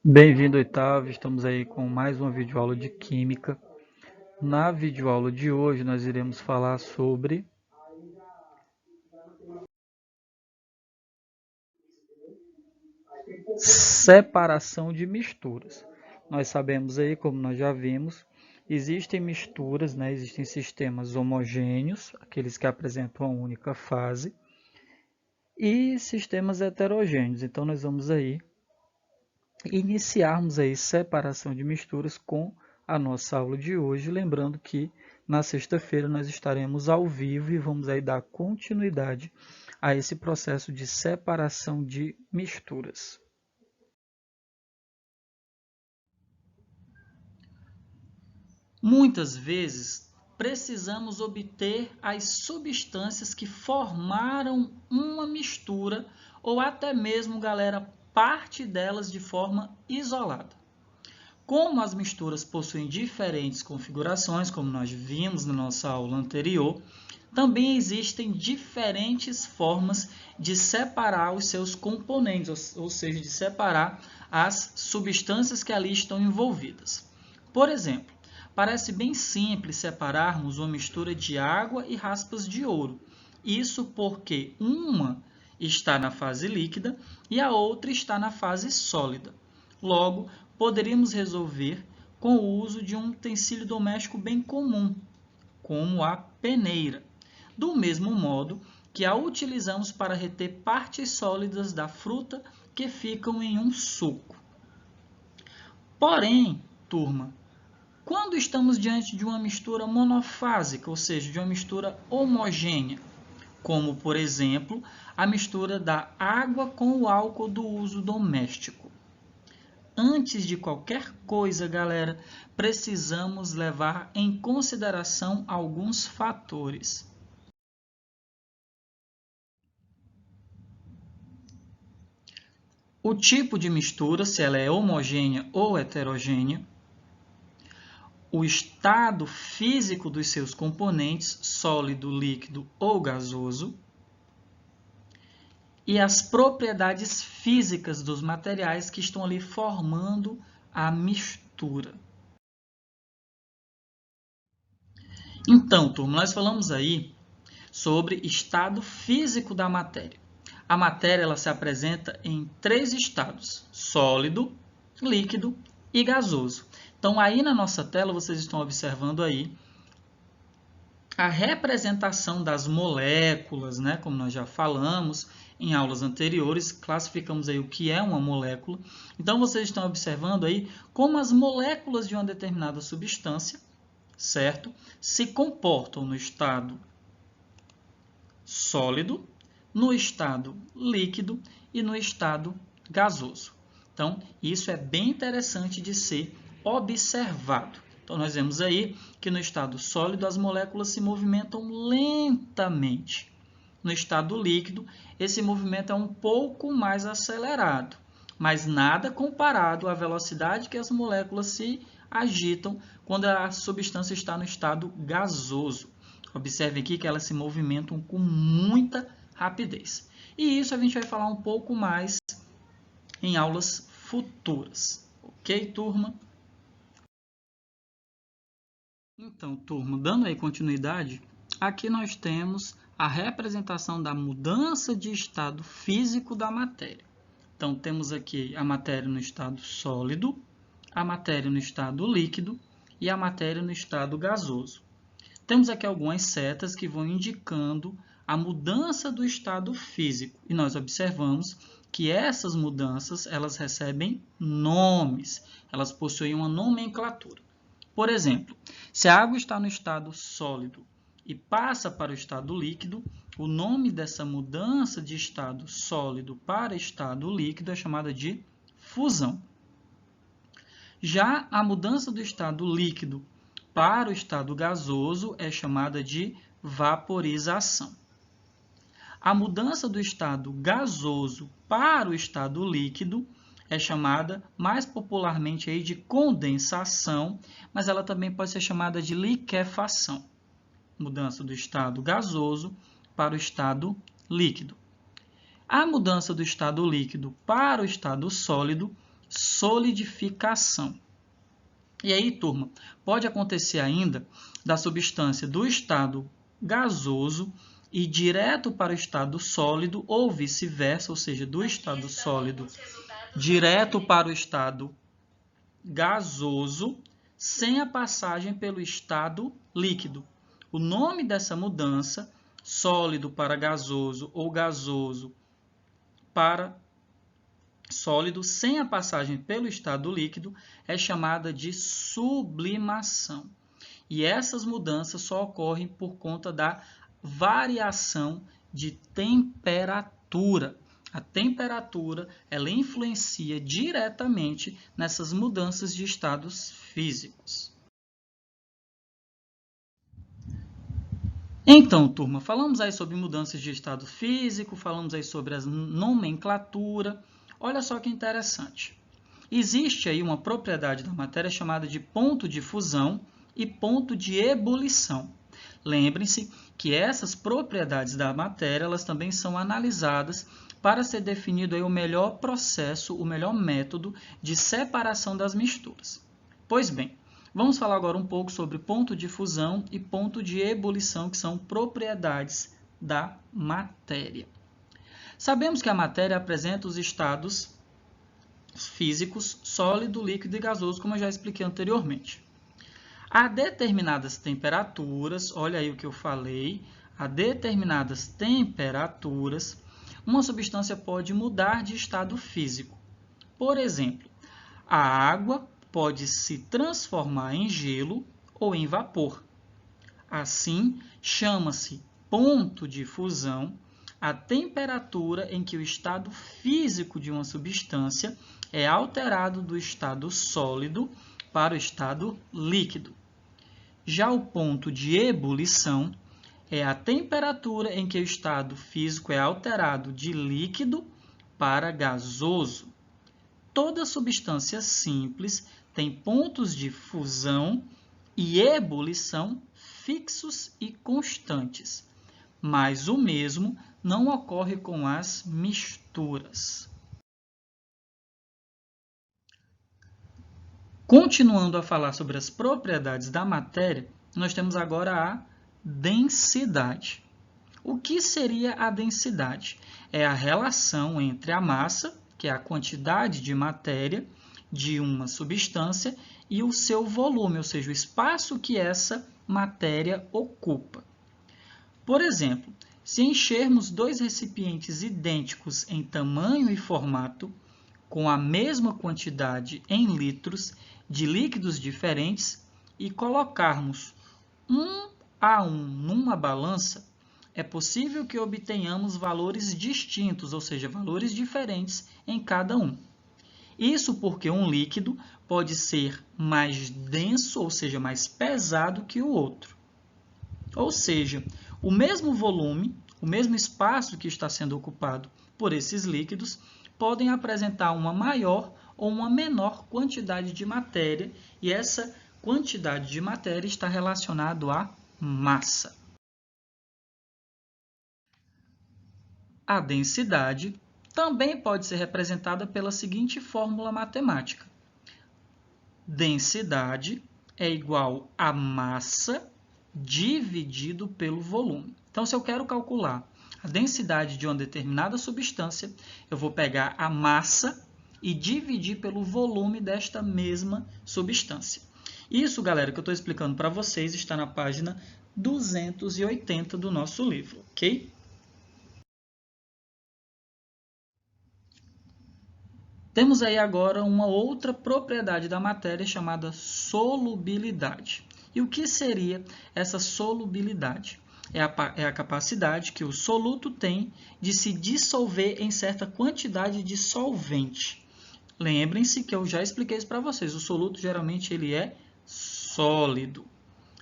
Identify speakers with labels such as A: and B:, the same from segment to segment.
A: Bem-vindo, oitavo. Estamos aí com mais uma videoaula de Química. Na videoaula de hoje, nós iremos falar sobre separação de misturas. Nós sabemos aí, como nós já vimos, existem misturas, né? Existem sistemas homogêneos, aqueles que apresentam uma única fase, e sistemas heterogêneos. Então, nós vamos aí iniciarmos aí separação de misturas com a nossa aula de hoje, lembrando que na sexta-feira nós estaremos ao vivo e vamos aí dar continuidade a esse processo de separação de misturas. Muitas vezes precisamos obter as substâncias que formaram uma mistura ou até mesmo, galera, parte delas de forma isolada. Como as misturas possuem diferentes configurações, como nós vimos na nossa aula anterior, também existem diferentes formas de separar os seus componentes, ou seja, de separar as substâncias que ali estão envolvidas. Por exemplo, parece bem simples separarmos uma mistura de água e raspas de ouro. Isso porque uma está na fase líquida e a outra está na fase sólida. Logo, poderíamos resolver com o uso de um utensílio doméstico bem comum, como a peneira, do mesmo modo que a utilizamos para reter partes sólidas da fruta que ficam em um suco. Porém, turma, quando estamos diante de uma mistura monofásica, ou seja, de uma mistura homogênea, como, por exemplo, a mistura da água com o álcool do uso doméstico. Antes de qualquer coisa, galera, precisamos levar em consideração alguns fatores. O tipo de mistura, se ela é homogênea ou heterogênea, o estado físico dos seus componentes, sólido, líquido ou gasoso, e as propriedades físicas dos materiais que estão ali formando a mistura. Então, turma, nós falamos aí sobre estado físico da matéria. A matéria ela se apresenta em três estados: sólido, líquido e gasoso. Então, aí na nossa tela, vocês estão observando aí a representação das moléculas, né? Como nós já falamos em aulas anteriores, classificamos aí o que é uma molécula. Então, vocês estão observando aí como as moléculas de uma determinada substância, certo? Se comportam no estado sólido, no estado líquido e no estado gasoso. Então, isso é bem interessante de ser observado. Então, nós vemos aí que no estado sólido as moléculas se movimentam lentamente. No estado líquido, esse movimento é um pouco mais acelerado, mas nada comparado à velocidade que as moléculas se agitam quando a substância está no estado gasoso. Observe aqui que elas se movimentam com muita rapidez. E isso a gente vai falar um pouco mais em aulas futuras. Ok, turma? Então, turma, dando aí continuidade, aqui nós temos a representação da mudança de estado físico da matéria. Então, temos aqui a matéria no estado sólido, a matéria no estado líquido e a matéria no estado gasoso. Temos aqui algumas setas que vão indicando a mudança do estado físico. E nós observamos que essas mudanças elas recebem nomes, elas possuem uma nomenclatura. Por exemplo, se a água está no estado sólido e passa para o estado líquido, o nome dessa mudança de estado sólido para estado líquido é chamada de fusão. Já a mudança do estado líquido para o estado gasoso é chamada de vaporização. A mudança do estado gasoso para o estado líquido é chamada mais popularmente aí de condensação, mas ela também pode ser chamada de liquefação. Mudança do estado gasoso para o estado líquido. A mudança do estado líquido para o estado sólido solidificação. E aí, turma, pode acontecer ainda da substância do estado gasoso ir direto para o estado sólido ou vice-versa, ou seja, do estado sólido direto para o estado gasoso, sem a passagem pelo estado líquido. O nome dessa mudança, sólido para gasoso ou gasoso para sólido, sem a passagem pelo estado líquido, é chamada de sublimação. E essas mudanças só ocorrem por conta da variação de temperatura. A temperatura, ela influencia diretamente nessas mudanças de estados físicos. Então, turma, falamos aí sobre mudanças de estado físico, falamos aí sobre a nomenclatura. Olha só que interessante. Existe aí uma propriedade da matéria chamada de ponto de fusão e ponto de ebulição. Lembrem-se que essas propriedades da matéria, elas também são analisadas para ser definido aí o melhor processo, o melhor método de separação das misturas. Pois bem, vamos falar agora um pouco sobre ponto de fusão e ponto de ebulição, que são propriedades da matéria. Sabemos que a matéria apresenta os estados físicos sólido, líquido e gasoso, como eu já expliquei anteriormente. A determinadas temperaturas, olha aí o que eu falei, a determinadas temperaturas, uma substância pode mudar de estado físico. Por exemplo, a água pode se transformar em gelo ou em vapor. Assim, chama-se ponto de fusão a temperatura em que o estado físico de uma substância é alterado do estado sólido para o estado líquido. Já o ponto de ebulição é a temperatura em que o estado físico é alterado de líquido para gasoso. Toda substância simples tem pontos de fusão e ebulição fixos e constantes, mas o mesmo não ocorre com as misturas. Continuando a falar sobre as propriedades da matéria, nós temos agora a densidade. O que seria a densidade? É a relação entre a massa, que é a quantidade de matéria de uma substância, e o seu volume, ou seja, o espaço que essa matéria ocupa. Por exemplo, se enchermos dois recipientes idênticos em tamanho e formato, com a mesma quantidade em litros de líquidos diferentes, e colocarmos 1 a 1 numa balança, é possível que obtenhamos valores distintos, ou seja, valores diferentes em cada um. Isso porque um líquido pode ser mais denso, ou seja, mais pesado que o outro. Ou seja, o mesmo volume, o mesmo espaço que está sendo ocupado por esses líquidos, podem apresentar uma maior ou uma menor quantidade de matéria, e essa quantidade de matéria está relacionada à massa. A densidade também pode ser representada pela seguinte fórmula matemática. Densidade é igual a massa dividido pelo volume. Então, se eu quero calcular a densidade de uma determinada substância, eu vou pegar a massa e dividir pelo volume desta mesma substância. Isso, galera, que eu estou explicando para vocês, está na página 280 do nosso livro, ok? Temos aí agora uma outra propriedade da matéria chamada solubilidade. E o que seria essa solubilidade? É a capacidade que o soluto tem de se dissolver em certa quantidade de solvente. Lembrem-se que eu já expliquei isso para vocês. O soluto geralmente ele é sólido,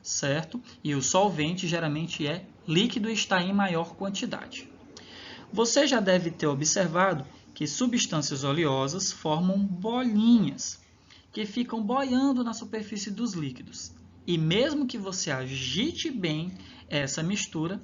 A: certo? E o solvente geralmente é líquido e está em maior quantidade. Você já deve ter observado que substâncias oleosas formam bolinhas que ficam boiando na superfície dos líquidos. E mesmo que você agite bem essa mistura,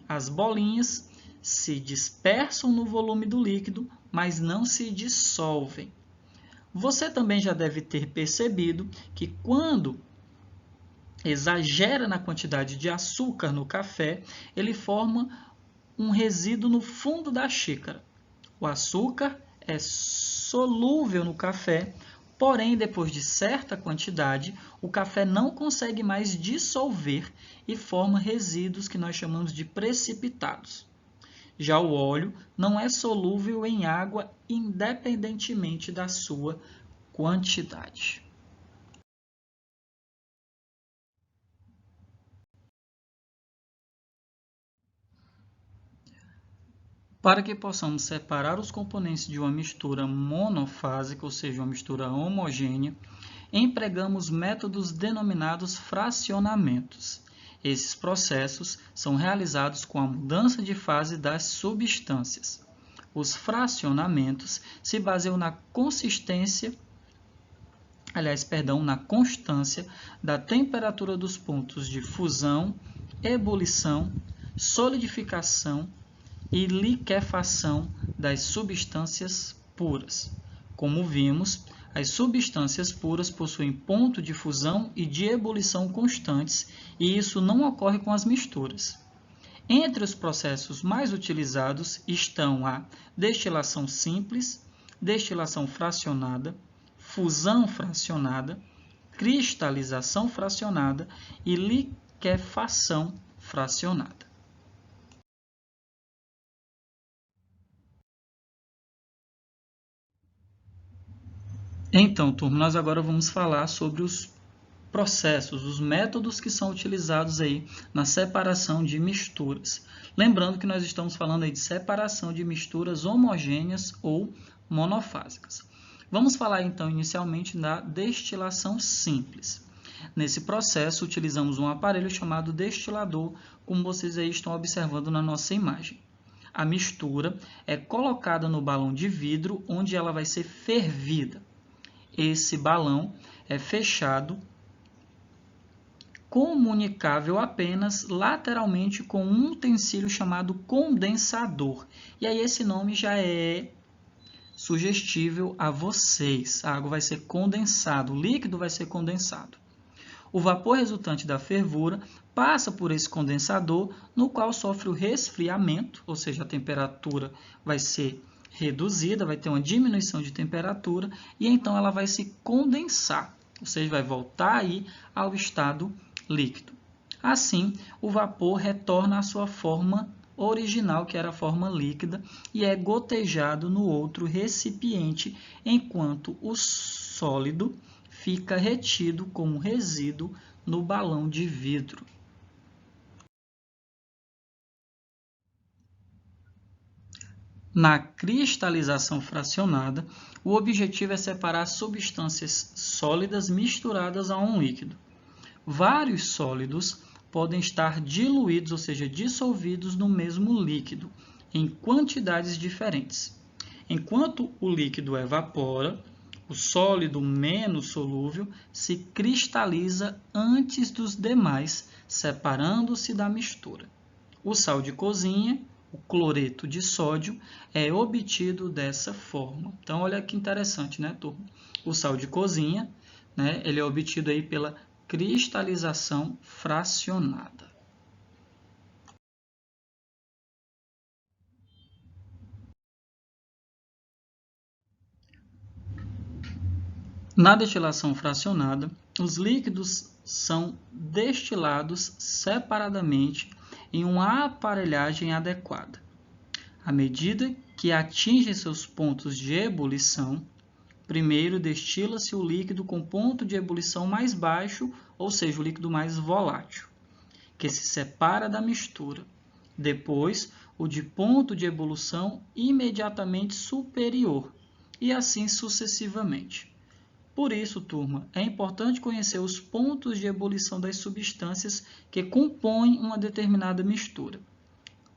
A: as bolinhas se dispersam no volume do líquido, mas não se dissolvem. Você também já deve ter percebido que quando exagera na quantidade de açúcar no café, ele forma um resíduo no fundo da xícara. O açúcar é solúvel no café, porém, depois de certa quantidade, o café não consegue mais dissolver e forma resíduos que nós chamamos de precipitados. Já o óleo não é solúvel em água independentemente da sua quantidade. Para que possamos separar os componentes de uma mistura monofásica, ou seja, uma mistura homogênea, empregamos métodos denominados fracionamentos. Esses processos são realizados com a mudança de fase das substâncias. Os fracionamentos se baseiam na na constância da temperatura dos pontos de fusão, ebulição, solidificação e liquefação das substâncias puras. Como vimos, as substâncias puras possuem ponto de fusão e de ebulição constantes, e isso não ocorre com as misturas. Entre os processos mais utilizados estão a destilação simples, destilação fracionada, fusão fracionada, cristalização fracionada e liquefação fracionada. Então, turma, nós agora vamos falar sobre os processos, os métodos que são utilizados aí na separação de misturas. Lembrando que nós estamos falando aí de separação de misturas homogêneas ou monofásicas. Vamos falar então inicialmente da destilação simples. Nesse processo, utilizamos um aparelho chamado destilador, como vocês aí estão observando na nossa imagem. A mistura é colocada no balão de vidro, onde ela vai ser fervida. Esse balão é fechado, comunicável apenas lateralmente com um utensílio chamado condensador. E aí esse nome já é sugestível a vocês. A água vai ser condensada, o líquido vai ser condensado. O vapor resultante da fervura passa por esse condensador, no qual sofre o resfriamento, ou seja, a temperatura vai ser reduzida, vai ter uma diminuição de temperatura, e então ela vai se condensar, ou seja, vai voltar aí ao estado líquido. Assim, o vapor retorna à sua forma original, que era a forma líquida, e é gotejado no outro recipiente, enquanto o sólido fica retido como resíduo no balão de vidro. Na cristalização fracionada, o objetivo é separar substâncias sólidas misturadas a um líquido. Vários sólidos podem estar diluídos, ou seja, dissolvidos no mesmo líquido, em quantidades diferentes. Enquanto o líquido evapora, o sólido menos solúvel se cristaliza antes dos demais, separando-se da mistura. O sal de cozinha, o cloreto de sódio, é obtido dessa forma. Então, olha que interessante, né, turma? O sal de cozinha, né, ele é obtido aí pela cristalização fracionada. Na destilação fracionada, os líquidos são destilados separadamente em uma aparelhagem adequada. À medida que atingem seus pontos de ebulição, primeiro destila-se o líquido com ponto de ebulição mais baixo, ou seja, o líquido mais volátil, que se separa da mistura. Depois, o de ponto de ebulição imediatamente superior, e assim sucessivamente. Por isso, turma, é importante conhecer os pontos de ebulição das substâncias que compõem uma determinada mistura.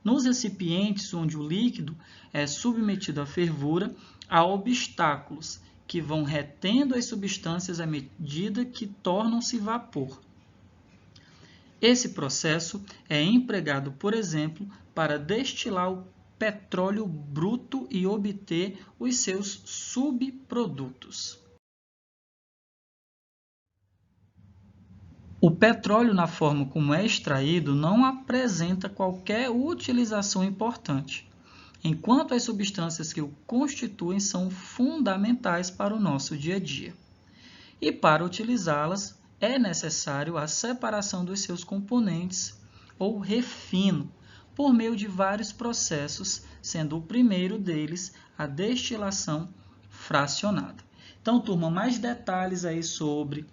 A: Nos recipientes onde o líquido é submetido à fervura, há obstáculos que vão retendo as substâncias à medida que tornam-se vapor. Esse processo é empregado, por exemplo, para destilar o petróleo bruto e obter os seus subprodutos. O petróleo, na forma como é extraído, não apresenta qualquer utilização importante, enquanto as substâncias que o constituem são fundamentais para o nosso dia a dia. E para utilizá-las, é necessário a separação dos seus componentes, ou refino, por meio de vários processos, sendo o primeiro deles a destilação fracionada. Então, turma, mais detalhes aí sobre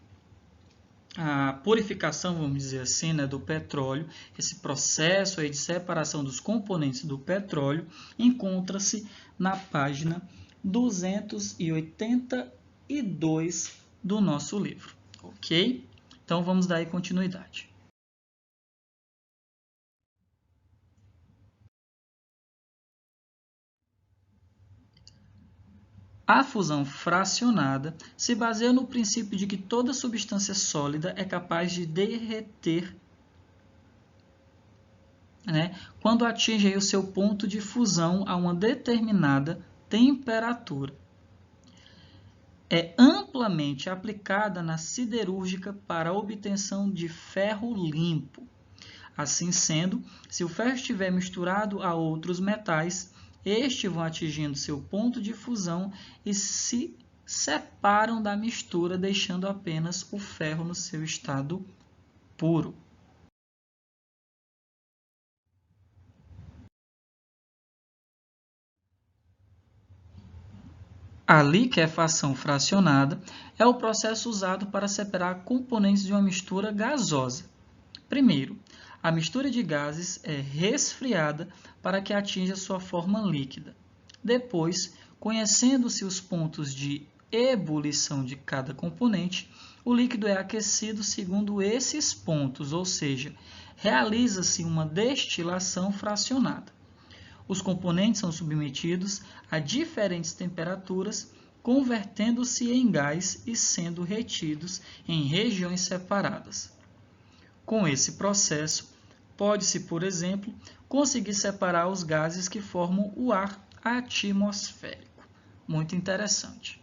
A: a purificação, vamos dizer assim, né, do petróleo, esse processo aí de separação dos componentes do petróleo, encontra-se na página 282 do nosso livro, ok? Então, vamos dar aí continuidade. A fusão fracionada se baseia no princípio de que toda substância sólida é capaz de derreter, né, quando atinge aí o seu ponto de fusão a uma determinada temperatura. É amplamente aplicada na siderúrgica para a obtenção de ferro limpo. Assim sendo, se o ferro estiver misturado a outros metais, estes vão atingindo seu ponto de fusão e se separam da mistura, deixando apenas o ferro no seu estado puro. A liquefação fracionada é o processo usado para separar componentes de uma mistura gasosa. Primeiro, a mistura de gases é resfriada para que atinja sua forma líquida. Depois, conhecendo-se os pontos de ebulição de cada componente, o líquido é aquecido segundo esses pontos, ou seja, realiza-se uma destilação fracionada. Os componentes são submetidos a diferentes temperaturas, convertendo-se em gás e sendo retidos em regiões separadas. Com esse processo, pode-se, por exemplo, conseguir separar os gases que formam o ar atmosférico. Muito interessante.